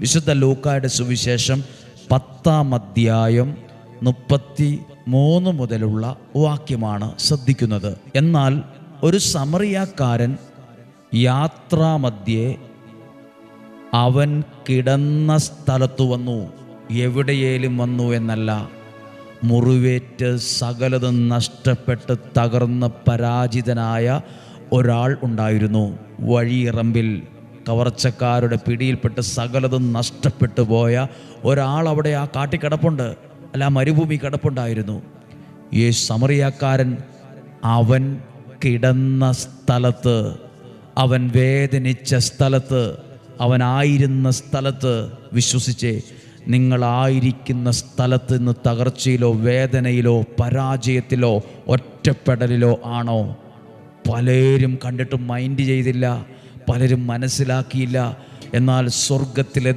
വിശുദ്ധ ലൂക്കായുടെ സുവിശേഷം 10-ാം അധ്യായം 33 മുതലുള്ള വാക്യമാണ് ശ്രദ്ധിക്കുന്നത്. എന്നാൽ ഒരു സമറിയാക്കാരൻ യാത്രാമധ്യേ അവൻ കിടന്ന സ്ഥലത്തു വന്നു. എവിടെയേലും വന്നു എന്നല്ല, മുറിവേറ്റ് സകലതും നഷ്ടപ്പെട്ട് തകർന്ന് പരാജിതനായ ഒരാൾ ഉണ്ടായിരുന്നു. വഴിയിറമ്പിൽ കവർച്ചക്കാരുടെ പിടിയിൽപ്പെട്ട് സകലതും നഷ്ടപ്പെട്ടു പോയ ഒരാൾ അവിടെ ആ കാട്ടിക്കിടപ്പുണ്ട്, അല്ല മരുഭൂമി കിടപ്പുണ്ടായിരുന്നു. ഈ സമറിയാക്കാരൻ അവൻ കിടന്ന സ്ഥലത്ത്, അവൻ വേദനിച്ച സ്ഥലത്ത്, അവനായിരുന്ന സ്ഥലത്ത്, വിശ്വസിച്ചേ, നിങ്ങളായിരിക്കുന്ന സ്ഥലത്ത് നിന്ന് തകർച്ചയിലോ വേദനയിലോ പരാജയത്തിലോ ഒറ്റപ്പെടലിലോ ആണോ? പലരും കണ്ടിട്ടും മൈൻഡ് ചെയ്തില്ല, പലരും മനസ്സിലാക്കിയില്ല. എന്നാൽ സ്വർഗത്തിലെ